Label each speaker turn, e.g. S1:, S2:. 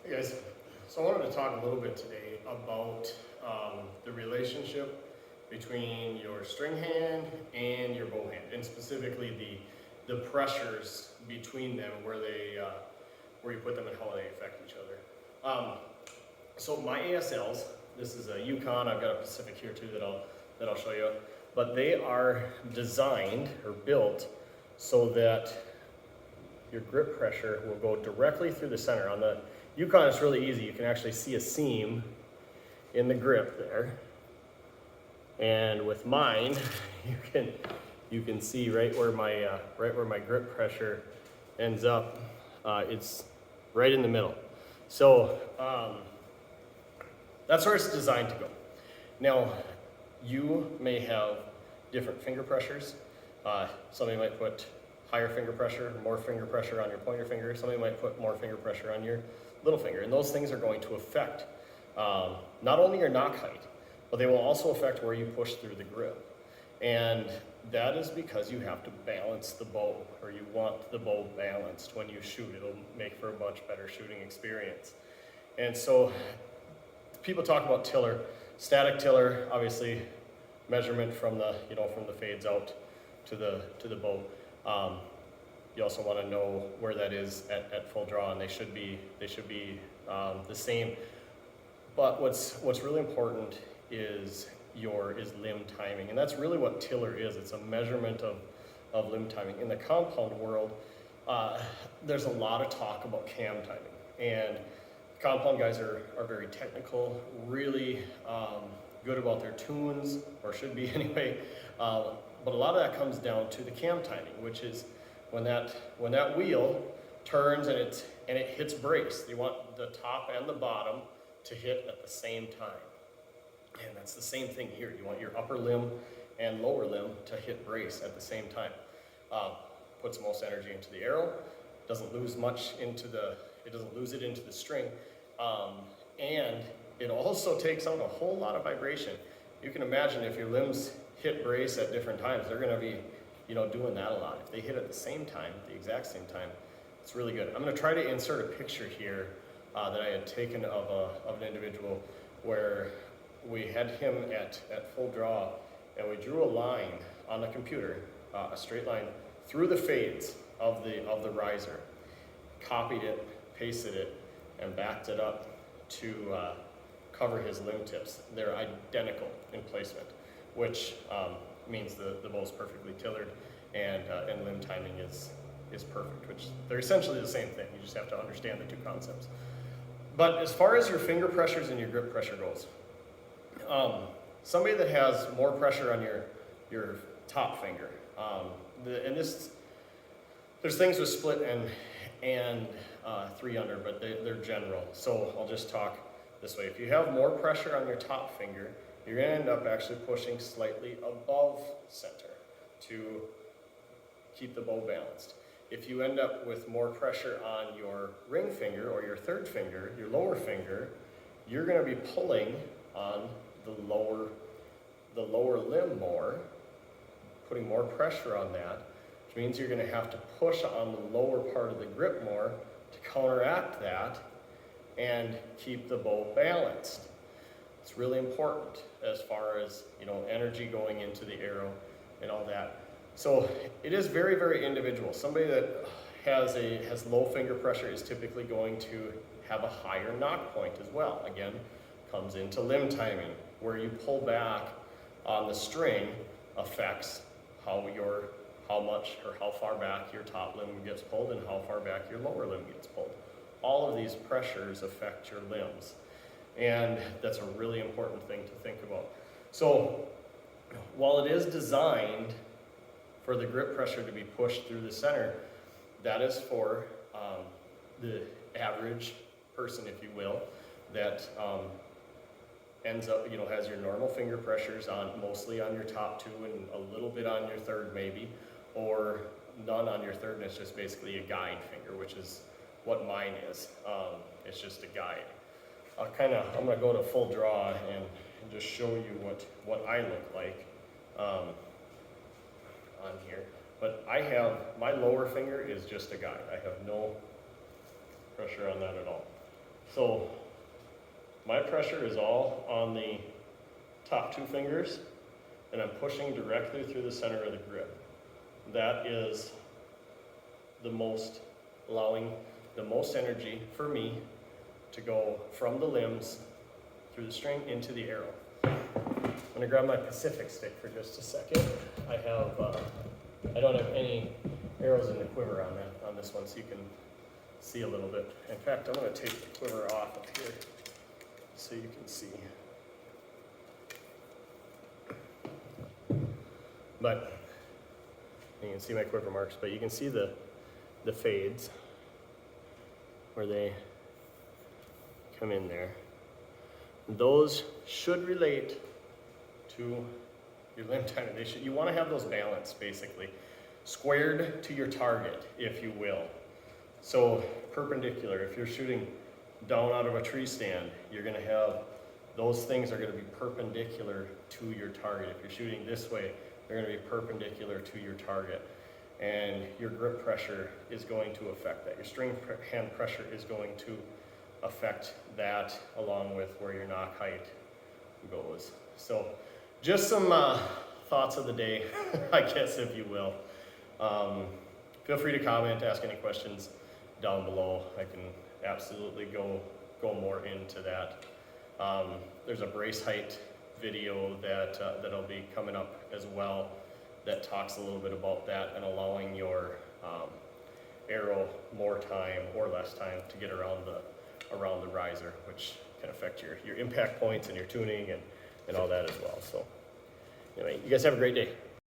S1: Hey guys, so I wanted to talk a little bit today about the relationship between your string hand and your bow hand, and specifically the pressures between them, where you put them and how they affect each other. So my ASLs, this is a Yukon. I've got a Pacific here too that I'll show you, but they are designed or built so that your grip pressure will go directly through the center. On the Yukon, it's really easy. You can actually see a seam in the grip there. And with mine, you can see right where my grip pressure ends up. It's right in the middle. So that's where it's designed to go. Now, you may have different finger pressures. Somebody might put higher finger pressure, more finger pressure on your pointer finger. Somebody might put more finger pressure on your little finger. And those things are going to affect not only your knock height, but they will also affect where you push through the grip. And that is because you have to balance the bow, or you want the bow balanced when you shoot. It'll make for a much better shooting experience. And so people talk about tiller, static tiller, obviously measurement from the fades out to the bow. You also want to know where that is at full draw, and they should be the same. But what's really important is limb timing, and that's really what tiller is. It's a measurement of limb timing. In the compound world, there's a lot of talk about cam timing, and compound guys are very technical, really good about their tunes, or should be anyway. But a lot of that comes down to the cam timing, which is when that wheel turns and it hits brace. You want the top and the bottom to hit at the same time. And that's the same thing here. You want your upper limb and lower limb to hit brace at the same time. Puts most energy into the arrow, doesn't lose it into the string, and it also takes out a whole lot of vibration. You can imagine if your limbs hit brace at different times, they're going to be doing that a lot. If they hit at the same time, the exact same time, it's really good. I'm going to try to insert a picture here that I had taken of an individual where we had him at full draw, and we drew a line on the computer, a straight line through the fades of the riser, copied it, pasted it, and backed it up to cover his limb tips. They're identical in placement, which means the bow's perfectly tillered, and limb timing is perfect, which they're essentially the same thing. You just have to understand the two concepts. But as far as your finger pressures and your grip pressure goes, somebody that has more pressure on your top finger, there's things with split and 3 under, but they're general. So I'll just talk this way. If you have more pressure on your top finger, you're going to end up actually pushing slightly above center to keep the bow balanced. If you end up with more pressure on your ring finger or your third finger, your lower finger, you're going to be pulling on the lower limb more, putting more pressure on that, which means you're going to have to push on the lower part of the grip more to counteract that and keep the bow balanced. It's really important as far as energy going into the arrow and all that. So it is very, very individual. Somebody that has low finger pressure is typically going to have a higher knock point as well. Again, comes into limb timing. Where you pull back on the string affects how much or how far back your top limb gets pulled and how far back your lower limb gets pulled. All of these pressures affect your limbs. And that's a really important thing to think about. So while it is designed for the grip pressure to be pushed through the center, that is for the average person, if you will, that ends up, has your normal finger pressures mostly on your top two and a little bit on your third maybe, or none on your third, and it's just basically a guide finger, which is what mine is. It's just a guide. I'm going to go to full draw and just show you what I look like on here. But my lower finger is just a guide. I have no pressure on that at all. So my pressure is all on the top 2 fingers, and I'm pushing directly through the center of the grip. That is allowing the most energy for me to go from the limbs through the string into the arrow. I'm gonna grab my Pacific stick for just a second. I don't have any arrows in the quiver on this one, so you can see a little bit. In fact, I'm gonna take the quiver off up here so you can see. But you can see my quiver marks, but you can see the fades where they come in there. Those should relate to your limb timing. You want to have those balanced, basically, squared to your target, if you will. So perpendicular. If you're shooting down out of a tree stand, you're going to have those things are going to be perpendicular to your target. If you're shooting this way, they're going to be perpendicular to your target. And your grip pressure is going to affect that. Your string hand pressure is going to affect that, along with where your knock height goes. So just some thoughts of the day, I guess, if you will. Feel free to comment, ask any questions down below. I can absolutely go more into that. There's a brace height video that'll be coming up as well that talks a little bit about that and allowing your arrow more time or less time to get around the riser, which can affect your impact points and your tuning and all that as well. So anyway, you guys have a great day.